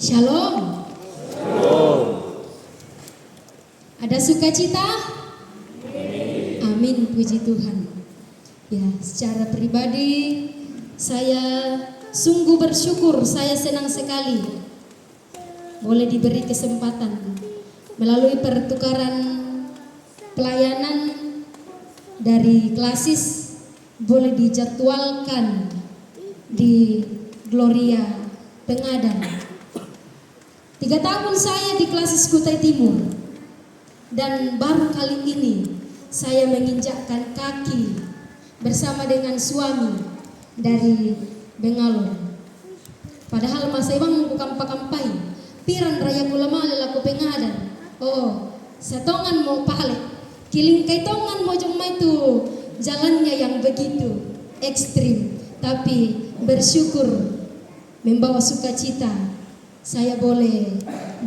Shalom. Ada sukacita? Amin, puji Tuhan. Ya, secara pribadi saya sungguh bersyukur, saya senang sekali boleh diberi kesempatan melalui pertukaran pelayanan dari klasis boleh dijadwalkan di Gloria Pengadam. 3 tahun saya di klasis Kutai Timur dan baru kali ini saya menginjakkan kaki bersama dengan suami dari Bengalor. Padahal Mas Ibang kampai piran raya kulama lelaku Pengadam. Oh, satongan mau pale, kiling kaitongan mau jong itu jalannya yang begitu ekstrim, tapi bersyukur membawa sukacita. Saya boleh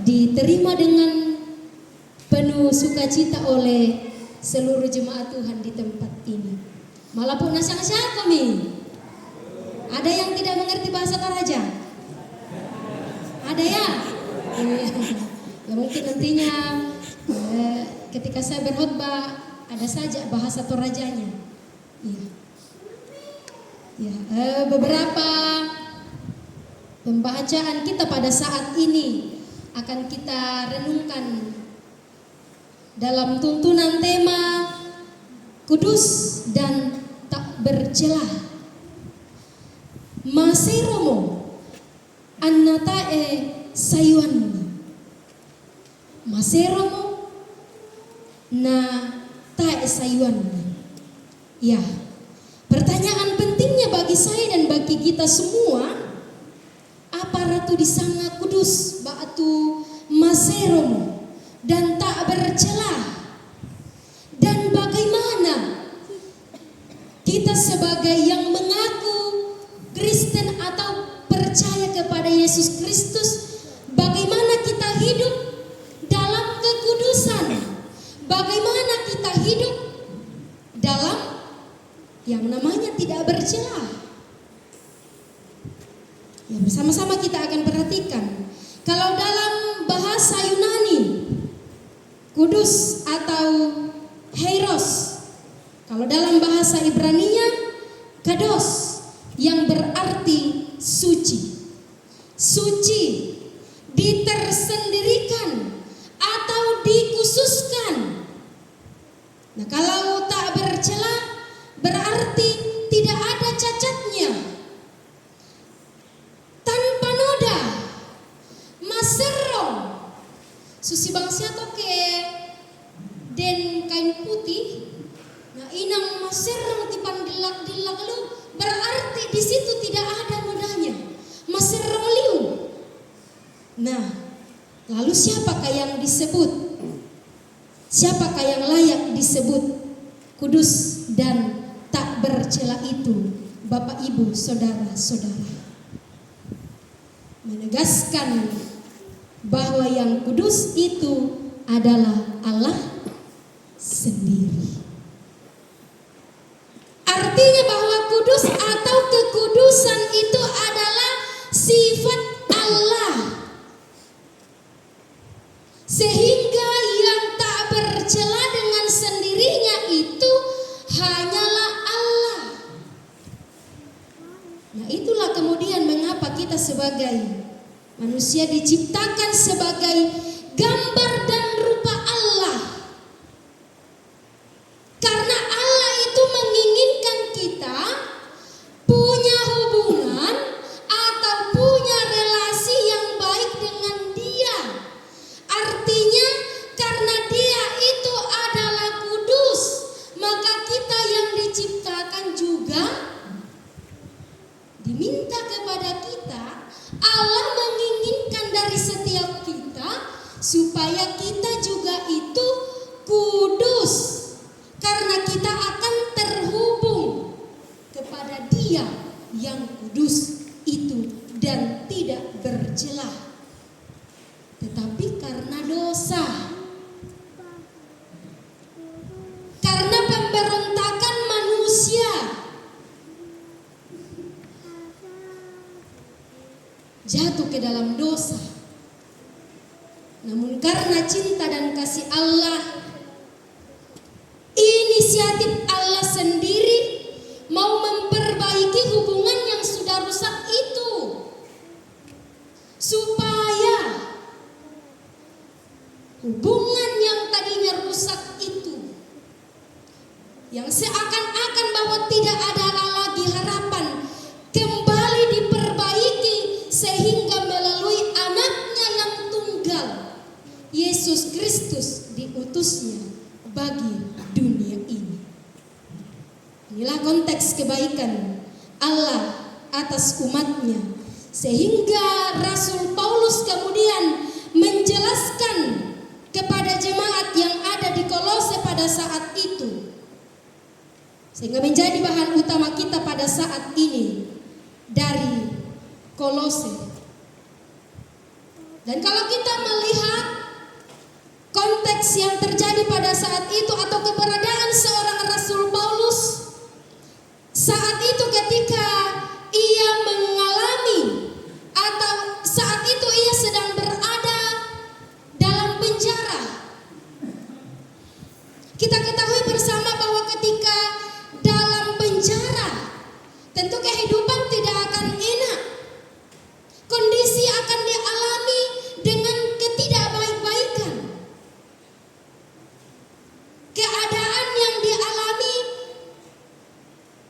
diterima dengan penuh sukacita oleh seluruh jemaat Tuhan di tempat ini. Malapun nasang-nasang kami. Ada yang tidak mengerti bahasa Toraja? Ada ya? Ya mungkin nantinya ketika saya berkhotbah ada saja bahasa Torajanya. Ya, beberapa pembacaan kita pada saat ini akan kita renungkan dalam tuntunan tema kudus dan tak bercelah. Maseromo annatae sayuan. Maseromo na tae sayuan. Ya, pertanyaan pentingnya bagi saya dan bagi kita semua, apa ratu di sana kudus batu maseromo dan tak bercelah? Dan bagaimana kita sebagai yang mengaku Kristen atau percaya kepada Yesus Kristus, bagaimana kita hidup dalam kekudusan? Bagaimana kita hidup dalam yang namanya tidak bercelah? Ya, bersama-sama kita akan perhatikan. Kalau dalam bahasa Yunani, kudus atau heiros. Kalau dalam bahasa Ibraninya, kados, yang berarti suci. Suci, ditersendirikan atau dikhususkan. Nah, kalau tak bercelah berarti tidak ada cacatnya, tanpa noda, maserong. Susi bangsia toke den kain putih. Nah, inang maserong tipan dilak lu berarti di situ tidak ada nodanya, maserong liu. Nah, lalu siapakah yang disebut? Siapakah yang layak disebut kudus dan tak bercela itu? Bapak, Ibu, saudara-saudara, menegaskan bahwa yang kudus itu adalah Allah sendiri. Artinya bahwa kudus atau kekudusan itu adalah sifat Allah. Sehingga yang tak bercela dengan sendirinya itu hanyalah Allah. Nah, itulah kemudian mengapa kita sebagai manusia diciptakan sebagai gambar dan rupa Allah. Karena Allah itu menginginkan kita punya hubungan atau punya relasi yang baik dengan Dia. Artinya karena Dia itu adalah kudus, maka kita yang diciptakan juga diminta kepada kita. Allah menginginkan dari setiap kita supaya kita juga itu kudus, karena kita akan terhubung kepada Dia yang kudus itu dan tidak bercelah. Tetapi karena dosa, karena pemberontakan manusia, jatuh ke dalam dosa, karena cinta dan kasih Allah, inisiatif Allah sendiri mau memperbaiki hubungan yang sudah rusak itu, supaya hubungan yang tadinya rusak itu, yang seakan-akan bahwa tidak ada lagi harapan, kembali diperbaiki sehingga melalui anaknya yang tunggal, Yesus Kristus, diutusnya bagi dunia ini. Inilah konteks kebaikan Allah atas umatnya, sehingga Rasul Paulus kemudian menjelaskan kepada jemaat yang ada di Kolose pada saat itu, sehingga menjadi bahan utama kita pada saat ini dari Kolose. Dan kalau kita melihat konteks yang terjadi pada saat itu atau keberadaan seorang Rasul Paulus saat itu, ketika ia mengalami atau saat itu ia sedang berada dalam penjara. Kita ketahui bersama bahwa ketika dalam penjara, tentu kehidupan tidak akan enak. Kondisi akan dialami dengan ketidakbaik-baikan. Keadaan yang dialami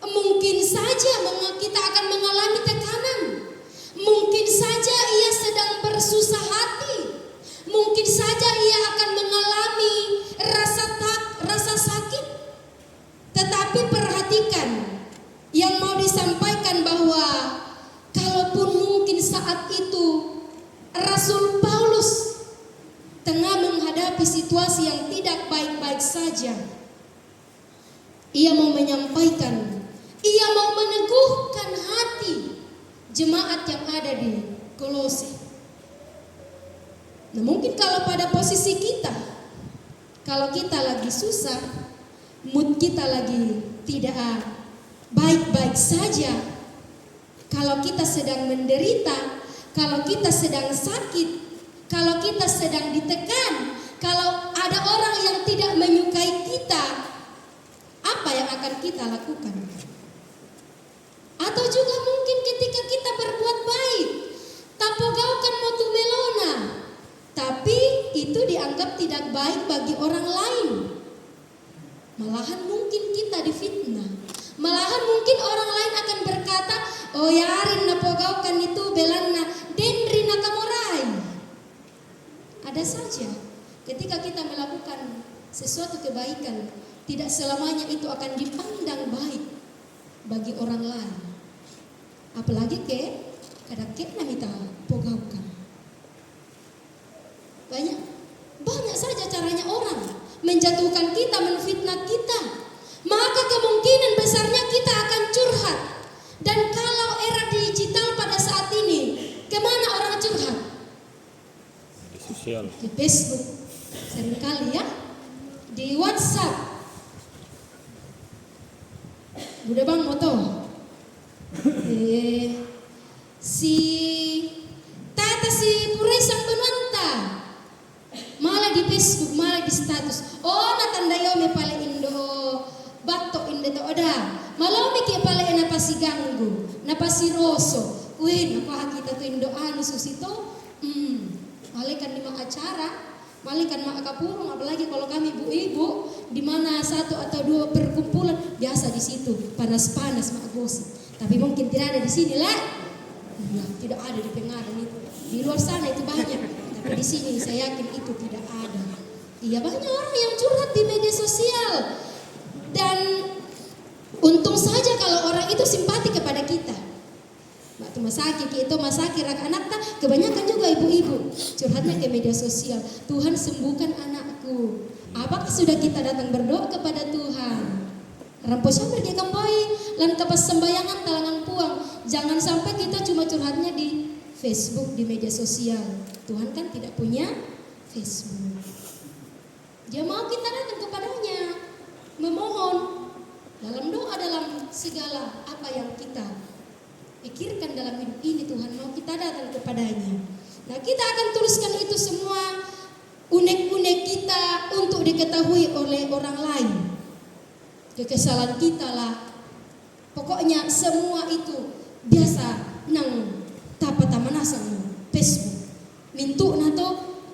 mungkin saja kita akan mengalami tekanan. Mungkin saja ia sedang bersusah hati. Mungkin saja ia akan mengalami rasa sakit. Tetapi perhatikan yang mau disampaikan, bahwa kalaupun mungkin saat itu Rasul Paulus tengah menghadapi situasi yang tidak baik-baik saja, ia mau menyampaikan, ia mau meneguhkan hati jemaat yang ada di Kolose. Nah, mungkin kalau pada posisi kita, kalau kita lagi susah, mood kita lagi tidak baik-baik saja, kalau kita sedang menderita, kalau kita sedang sakit, kalau kita sedang ditekan, kalau ada orang yang tidak menyukai kita, apa yang akan kita lakukan? Atau juga mungkin ketika kita berbuat baik, tapogaukan motu melona, tapi itu dianggap tidak baik bagi orang lain. Malahan mungkin kita difitnah. Malahan mungkin orang lain akan berkata, oh yarin napogaukan itu belanna denri nakamorai. Ada saja ketika kita melakukan sesuatu kebaikan, tidak selamanya itu akan dipandang baik bagi orang lain. Apalagi kadang-kadang kita pogaukan. Banyak saja caranya orang menjatuhkan kita, menfitnah kita. Maka kemungkinan besarnya kita akan curhat. Dan kalau era digital pada saat ini, kemana orang curhat? Di sosial. Di Facebook, seringkali ya. Di WhatsApp. Bude bang moto. Si Tata si Puresang Benwanta. Malah di Facebook, malah di status. Oh, natanda yo me pale indo batok indo to oda. Malah me ke pale ena pasi ganggu, na pasi roso. Wih, napa kita to indo anu susito. Malekan lima acara, malekan mak kapurung, apalagi kalau kami ibu-ibu di mana satu atau dua perkumpulan, biasa di situ panas-panas mak gosip. Tapi mungkin tidak ada di sini lah. Ya, tidak ada di Pengadan itu. Di luar sana itu banyak. Tapi di sini saya yakin itu tidak ada. Iya, banyak orang yang curhat di media sosial. Dan untung saja kalau orang itu simpati kepada kita. Waktu masaki, itu masaki rak anak tak, kebanyakan juga ibu-ibu curhatnya ke media sosial. Tuhan sembuhkan anakku. Apakah sudah kita datang berdoa kepada Tuhan? Ramposnya pergi kembali, lan kapas sembayangan talangan puang. Jangan sampai kita cuma curhatnya di Facebook, di media sosial. Tuhan kan tidak punya Facebook. Dia mau kita datang kepadanya, memohon dalam doa, dalam segala apa yang kita pikirkan dalam hidup ini. Tuhan mau kita datang kepadanya. Nah, kita akan tuliskan itu semua unek-unek kita untuk diketahui oleh orang lain. Kekesalan kita lah. Pokoknya semua itu biasa nang tapa tamanasang Facebook. Mintu nato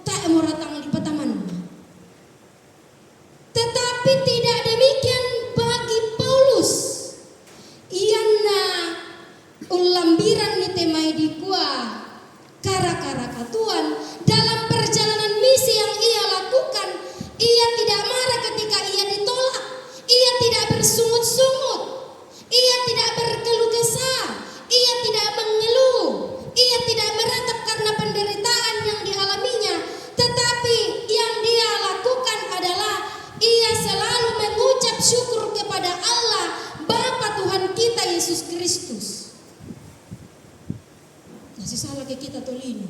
tak mau ratang di pataman. Tetapi tidak demikian bagi Paulus. Iana ulambiran ni temai di kuah kara-kara katuan dalam perjalanan misi yang ia lakukan. Ia tidak marah ketika ia ditolak. Ia tidak bersungut-sungut. Ia tidak berkeluh kesah. Ia tidak mengeluh. Ia tidak meratap karena penderitaan yang dialaminya. Tetapi yang dia lakukan adalah ia selalu mengucap syukur kepada Allah Bapa Tuhan kita Yesus Kristus. Salah ke kita tolini.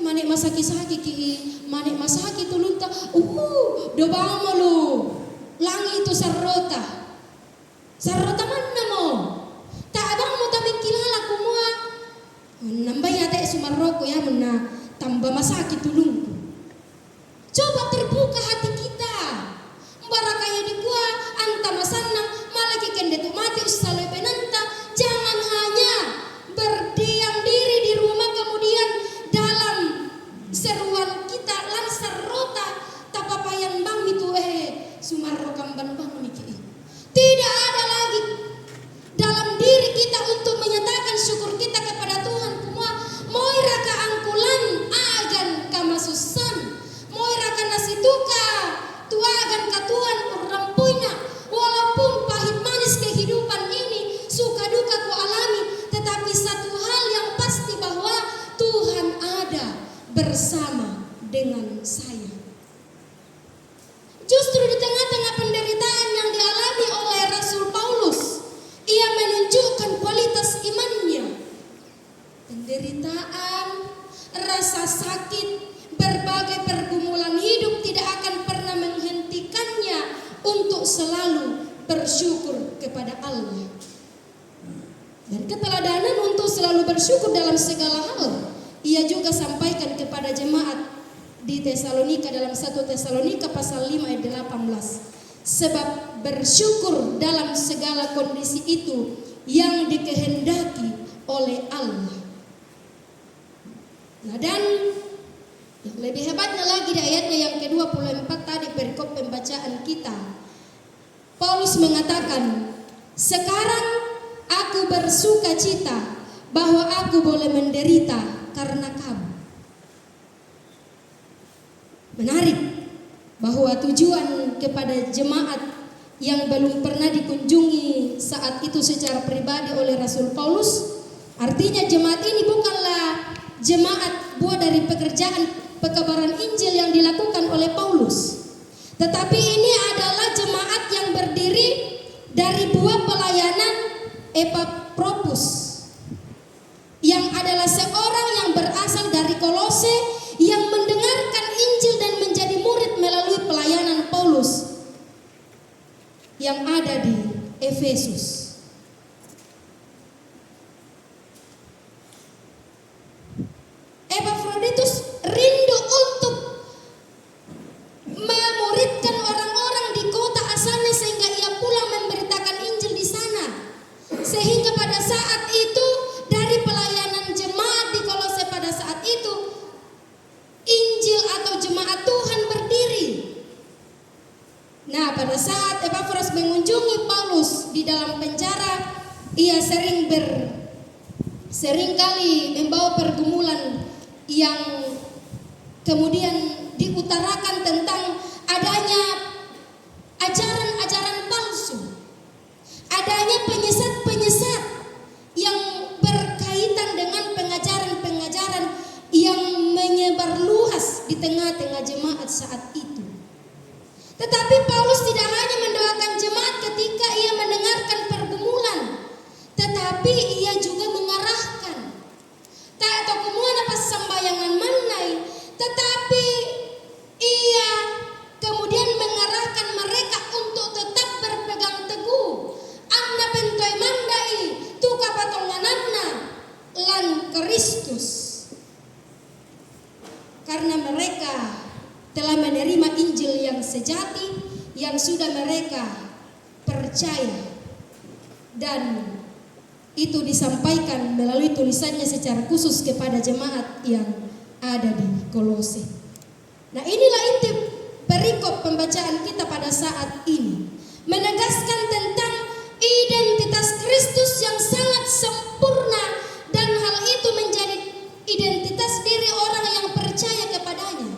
Manik masaki-saki ki, manik masaki tulunta. Dobang mo lu. Langi itu sarrota. Sarrota mana mo? Tak abang mo taming kilala kumua. Nambay ate sumaroko ya mena tambah masaki tulungku. Coba terbuka hati kita. Barakaya di gua anta masanang malaki kende tu mati usale benanta. Jangan hanya berdiam diri di rumah kemudian dalam seruan kita lansar rota tapapayan bang itu sumarro kamban bang niki. Tidak ada lagi dalam diri kita untuk menyatakan syukur kita kepada Tuhan. Kumua moira ka angkulan agan kamasusan moira ka nasituka tuagan katuan urampuina. Walaupun pahit manis kehidupan ini suka duka ku alami, tetapi satu hal yang pasti bahwa Tuhan ada bersama dengan saya. Justru di tengah-tengah penderitaan yang dialami oleh Rasul Paulus, ia menunjukkan kualitas imannya. Penderitaan, rasa sakit, berbagai pergumulan hidup tidak akan pernah menghentikannya untuk selalu bersyukur kepada Allah. Dan keteladanan untuk selalu bersyukur dalam segala hal ia juga sampaikan kepada jemaat di Tesalonika dalam 1 Tesalonika pasal 5 ayat 18. Sebab bersyukur dalam segala kondisi itu yang dikehendaki oleh Allah. Nah, dan yang lebih hebatnya lagi di ayatnya yang ke-24 tadi perikop pembacaan kita. Paulus mengatakan, sekarang aku bersuka cita bahwa aku boleh menderita karena kamu. Menarik bahwa tujuan kepada jemaat yang belum pernah dikunjungi saat itu secara pribadi oleh Rasul Paulus, artinya jemaat ini bukanlah jemaat buah dari pekerjaan pekabaran Injil yang dilakukan oleh Paulus, tetapi ini adalah jemaat yang berdiri dari buah pelayanan Epaphroditus, yang adalah seorang yang berasal dari Kolose, yang mendengarkan Injil dan menjadi murid melalui pelayanan Paulus yang ada di Efesus. Epaphroditus rindu untuk memuridkan orang-orang di kota asalnya sehingga ia pulang memberitakan Injil di sana. Sehingga pada saat itu dari pelayanan jemaat di Kolose pada saat itu Injil atau jemaat Tuhan berdiri. Nah, pada saat Epaphroditus mengunjungi Paulus di dalam penjara, ia seringkali membawa pergumulan yang kemudian diutarakan tentang adanya ajaran-ajaran palsu, adanya penyesat-penyesat yang berkaitan dengan pengajaran-pengajaran yang menyebar luas di tengah-tengah jemaat saat itu. Tetapi Paulus tidak hanya mendoakan jemaat ketika ia mendengarkan pergumulan, tetapi ia juga mengarahkan. Tak atau kemana pas sembayangan manai, tetapi ia kemudian mengarahkan mereka untuk tetap berpegang teguh. Anna pentoy mandai, tuka patongananna lan Kristus. Karena mereka sejati yang sudah mereka percaya, dan itu disampaikan melalui tulisannya secara khusus kepada jemaat yang ada di Kolose. Nah, inilah inti perikop pembacaan kita pada saat ini, menegaskan tentang identitas Kristus yang sangat sempurna, dan hal itu menjadi identitas diri orang yang percaya kepadanya.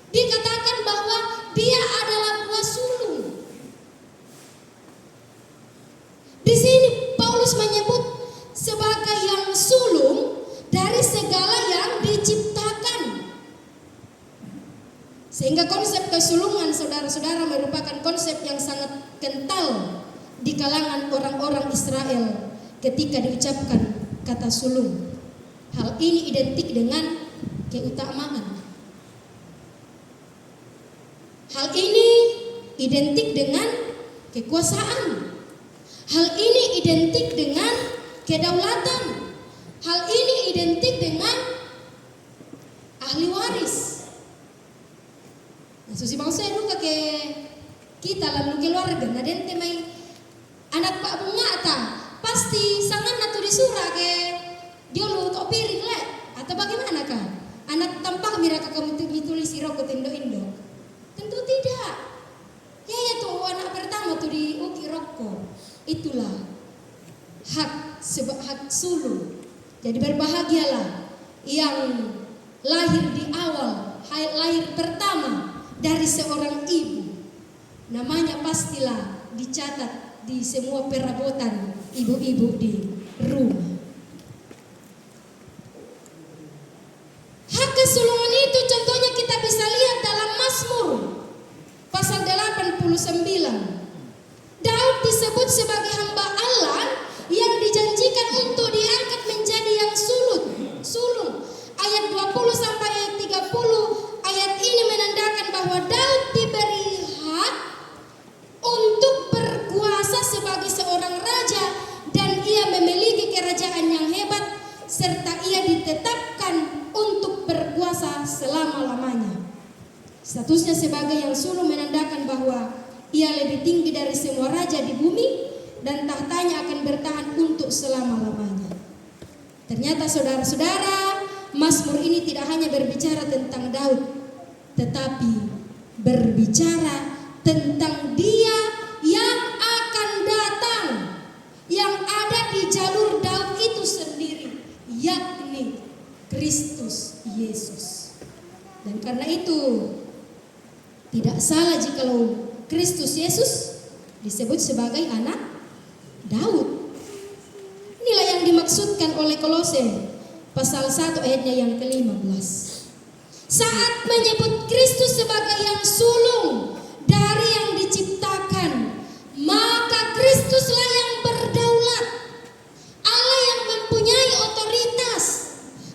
Dikatakan bahwa dia adalah buah sulung. Di sini Paulus menyebut sebagai yang sulung dari segala yang diciptakan. Sehingga konsep kesulungan, saudara-saudara, merupakan konsep yang sangat kental di kalangan orang-orang Israel ketika diucapkan kata sulung. Hal ini identik dengan keutamaan. Hal ini identik dengan kekuasaan. Hal ini identik dengan kedaulatan. Hal ini identik dengan ahli waris. Susi bangsa itu ke kita lalu keluarga, nah dente mai anak Pak Bunga ta pasti sangat natu disura ke dia lu tok piring le atau bagaimana kan? Anak tampak miraka kamu tulis rokok indo-indo. Tentu tidak. Ya tuh anak pertama tuh diuki rokok. Itulah hak sulung. Jadi berbahagialah yang lahir di awal, lahir pertama dari seorang ibu. Namanya pastilah dicatat di semua perabotan ibu-ibu di rumah. Hak kesulungan itu contohnya kita bisa lihat dalam Mazmur pasal 89. Daud disebut sebagai hamba Allah yang dijanjikan untuk diangkat menjadi yang sulung. Ayat 20 sampai ayat 30, ayat ini menandakan bahwa Daud diberi hak untuk berkuasa sebagai seorang raja, dan ia memiliki kerajaan yang hebat, serta ia ditetapkan untuk berkuasa selama-lamanya. Statusnya sebagai yang sulung menandakan bahwa ia lebih tinggi dari semua raja di bumi, dan tahtanya akan bertahan untuk selama-lamanya. Ternyata saudara-saudara, Mazmur ini tidak hanya berbicara tentang Daud, tetapi berbicara tentang Dia yang akan datang, yang ada di jalur Daud itu sendiri, yakni Kristus Yesus. Dan karena itu tidak salah jikalau Kristus Yesus disebut sebagai anak Daud. Inilah yang dimaksudkan oleh Kolose pasal 1 ayatnya yang ke-15. Saat menyebut Kristus sebagai yang sulung dari yang diciptakan, maka Kristuslah yang berdaulat, Allah yang mempunyai otoritas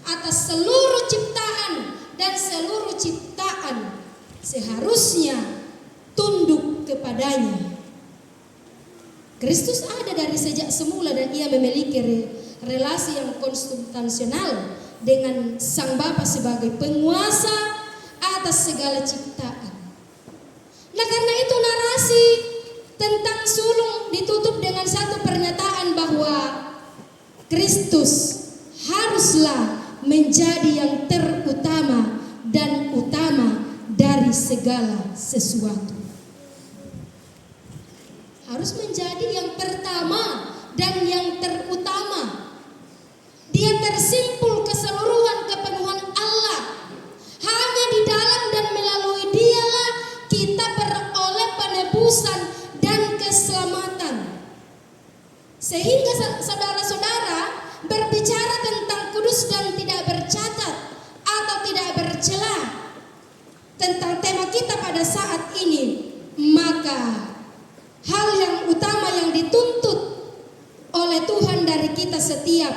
atas seluruh ciptaan, dan seluruh ciptaan seharusnya tunduk kepadanya. Kristus ada dari sejak semula, dan ia memiliki relasi yang konstitusional dengan Sang Bapa sebagai penguasa atas segala ciptaan. Nah, karena itu narasi tentang sulung ditutup dengan satu pernyataan bahwa Kristus haruslah menjadi yang terutama dan utama dari segala sesuatu. Harus menjadi yang pertama dan yang terutama. Dia tersimpul keseluruhan kepenuhan Allah. Hanya di dalam dan melalui Dialah kita beroleh penebusan dan keselamatan. Sehingga saudara-saudara berbicara tentang kudus dan tidak bercacat atau tidak bercela, tentang tema kita pada saat ini, maka hal yang utama yang dituntut oleh Tuhan dari kita setiap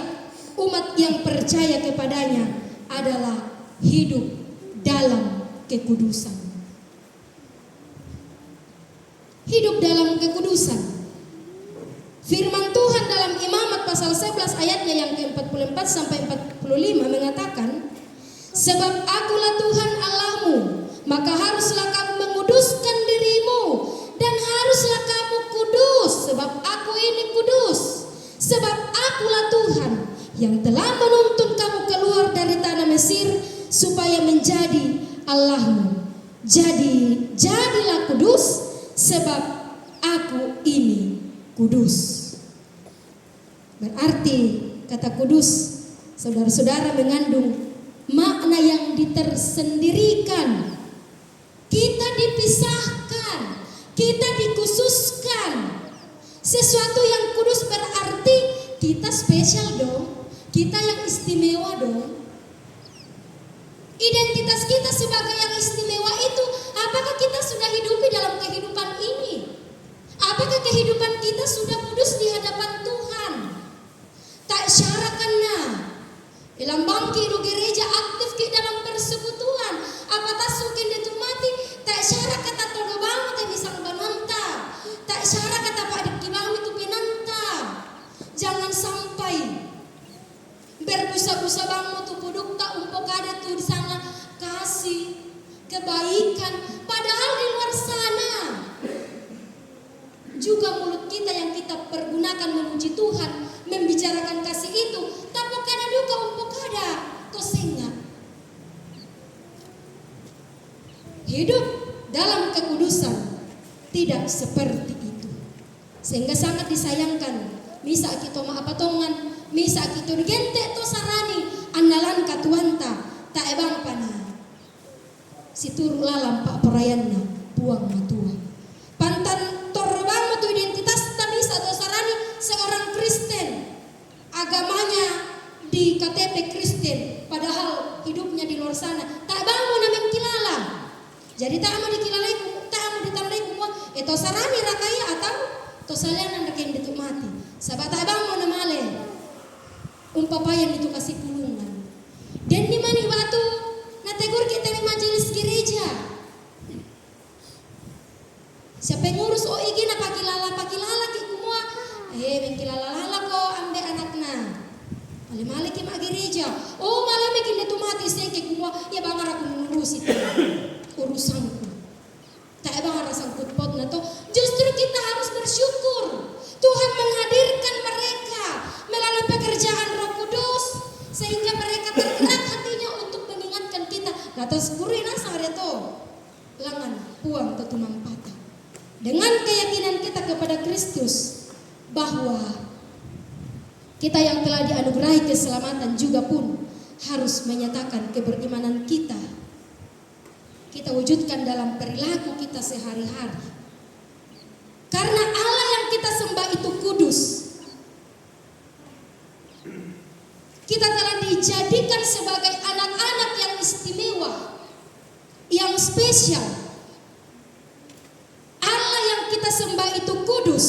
umat yang percaya kepadanya adalah hidup dalam kekudusan. Hidup dalam kekudusan. Firman Tuhan dalam Imamat pasal 11 ayatnya yang ke-44 sampai 45 mengatakan, sebab akulah Tuhan Allahmu, maka haruslah kamu menguduskan dirimu dan haruslah kamu kudus, sebab aku ini kudus. Sebab akulah Tuhan yang telah menuntun kamu keluar dari tanah Mesir supaya menjadi Allahmu. Jadi jadilah kudus, sebab aku ini kudus. Berarti kata kudus, saudara-saudara, mengandung makna yang ditersendirikan. Kita dipisahkan, kita dikhususkan. Sesuatu yang kudus berarti kita spesial dong, kita yang istimewa dong. Identitas kita sebagai yang istimewa itu, apakah kita sudah hidupi dalam kehidupan ini? Apakah kehidupan kita sudah kudus di hadapan Tuhan? Tak syarakannya ilang bangki do gereja aktif ke dalam persekutuan, apatah sukin itu mati tak syarat kata todo bangun te misang bananta, tak syarat kata Pak Dikibang itu pinanta. Jangan sampai berbusa-busa bangun tu puduk tak umpok ada tu di sana kasih kebaikan, padahal di luar sana juga mulut kita yang kita pergunakan memuji Tuhan, membicarakan kasih itu, tapi kada duka umpok kada tosenga. Hidup dalam kekudusan tidak seperti itu, sehingga sangat disayangkan. Misa kita maapatongan, misa kita gente to sarani andalan katuanta tak ebang pana. Situru lalam pak perayanna puang matua. Pantan torbang tu identitas tak bisa to sarani seorang Kristen. Agamanya di KTP Kristen, padahal hidupnya di luar sana tak bangun nameng kilala. Jadi tak mau dikilalai, tak mau ditandai kumua. To sarani rakaya atau to salian anak yang dituk mati. Sabat tak bangun namale. Umpapayan itu kasih pulungan. Dan di mana batu nategur kita di majelis gereja. Siapa yang ngurus OIG na pakilala ki kumua. Mengkilala ko ambe anakna. Mali-mali ki mak gereja. Oh malam bikin itu mati saya ki kumua. Ya bangar aku ngurus itu urusanku. Tak bangar sangkut pot na to. Justru kita harus bersyukur. Tuhan menghadirkan mereka melalui pekerjaan Roh Kudus sehingga mereka tergerak hatinya untuk mengingatkan kita. Atas kurina sareto langan puang tetumang patah. Dengan keyakinan kita kepada Kristus bahwa kita yang telah dianugerahi keselamatan juga pun harus menyatakan keberimanan kita. Kita wujudkan dalam perilaku kita sehari-hari. Karena Allah yang kita sembah itu kudus. Kita telah dijadikan sebagai anak-anak yang istimewa, yang spesial. Allah yang kita sembah itu kudus,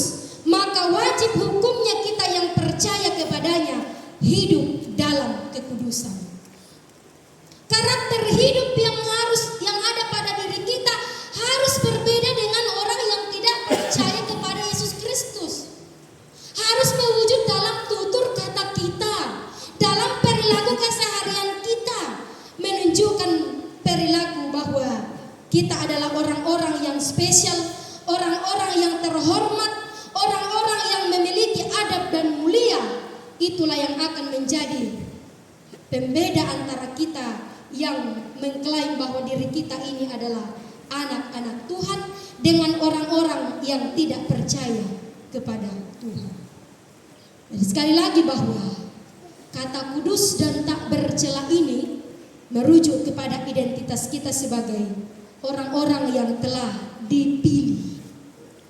maka wajib hukumnya kita yang percaya kepadanya hidup dalam kekudusan. Karakter hidup yang ada pada diri kita harus berbeda dengan orang yang tidak percaya kepada Yesus Kristus. Harus mewujud dalam tutur kata kita, dalam perilaku keseharian kita, menunjukkan perilaku bahwa kita adalah orang-orang yang spesial, orang-orang yang terhormat, orang-orang yang memiliki adab dan mulia. Itulah yang akan menjadi pembeda antara kita yang mengklaim bahwa diri kita ini adalah anak-anak Tuhan dengan orang-orang yang tidak percaya kepada Tuhan. Jadi sekali lagi bahwa kata kudus dan tak bercela ini merujuk kepada identitas kita sebagai orang-orang yang telah dipilih,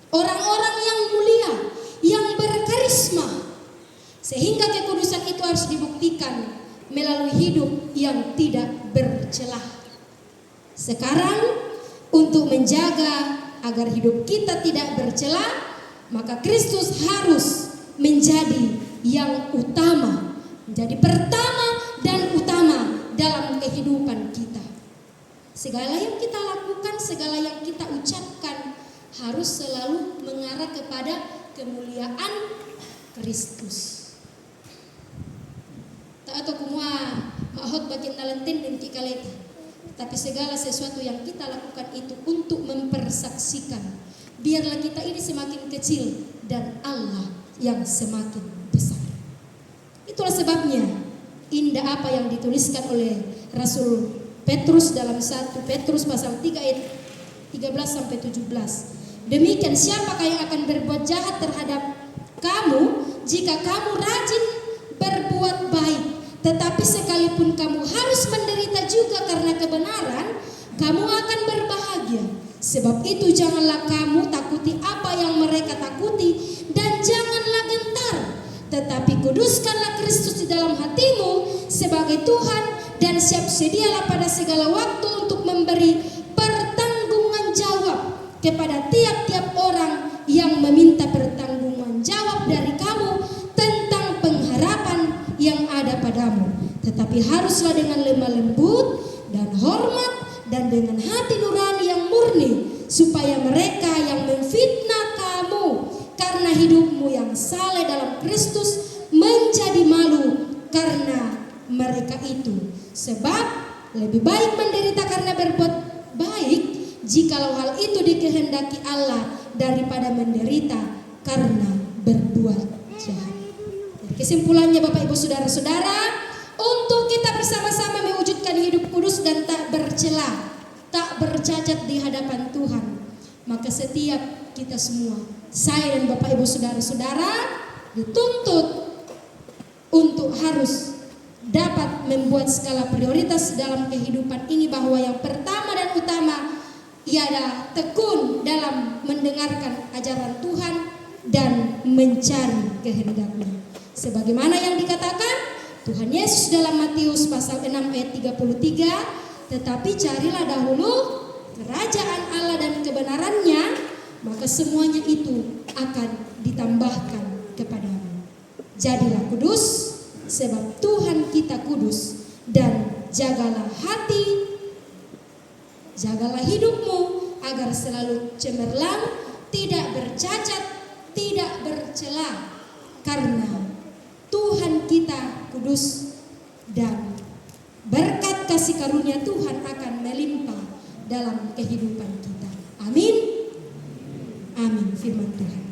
orang-orang yang mulia, yang berkarisma, sehingga kekudusan itu harus dibuktikan melalui hidup yang tidak bercelah. Sekarang untuk menjaga agar hidup kita tidak bercelah, maka Kristus harus menjadi yang utama, menjadi pertama dan utama dalam kehidupan kita. Segala yang kita lakukan, segala yang kita ucapkan harus selalu mengarah kepada kemuliaan Kristus. Tak atau kumua mahot bakin talentin dan kikaleta. Tapi segala sesuatu yang kita lakukan itu untuk mempersaksikan. Biarlah kita ini semakin kecil dan Allah yang semakin besar. Itulah sebabnya indah apa yang dituliskan oleh Rasul Petrus dalam 1 Petrus pasal 3 ayat 13-17. Demikian siapakah yang akan berbuat jahat terhadap kamu jika kamu rajin berbuat baik? Tetapi sekalipun kamu harus menderita juga karena kebenaran, kamu akan berbahagia. Sebab itu janganlah kamu takuti apa yang mereka takuti, dan janganlah gentar, tetapi kuduskanlah Kristus di dalam hatimu sebagai Tuhan, dan siap sedialah pada segala waktu untuk memberi pertanggungan jawab kepada tiap-tiap orang yang meminta pertanggungan jawab dari kamu tentang pengharapan yang ada padamu. Tetapi haruslah dengan lemah lembut dan hormat dan dengan hati nurani yang murni, supaya mereka yang memfitnah kamu karena hidupmu yang saleh dalam Kristus menjadi malu karena mereka itu. Sebab lebih baik menderita karena berbuat baik, jikalau hal itu dikehendaki Allah, daripada menderita karena berbuat jahat. Kesimpulannya Bapak Ibu Saudara-saudara, untuk kita bersama-sama mewujudkan hidup kudus dan tak bercela, tak bercacat di hadapan Tuhan, maka setiap kita semua, saya dan Bapak Ibu Saudara-saudara, dituntut untuk harus dapat membuat skala prioritas dalam kehidupan ini, bahwa yang pertama dan utama ialah tekun dalam mendengarkan ajaran Tuhan dan mencari kehendak-Nya. Sebagaimana yang dikatakan Tuhan Yesus dalam Matius pasal 6 ayat 33, tetapi carilah dahulu kerajaan Allah dan kebenarannya, maka semuanya itu akan ditambahkan kepadamu. Jadilah kudus, sebab Tuhan kita kudus, dan jagalah hati, jagalah hidupmu agar selalu cemerlang, tidak bercacat, tidak bercela, karena Tuhan kita kudus, dan berkat kasih karunia Tuhan akan melimpah dalam kehidupan kita. Amin. Amin. Firman Tuhan.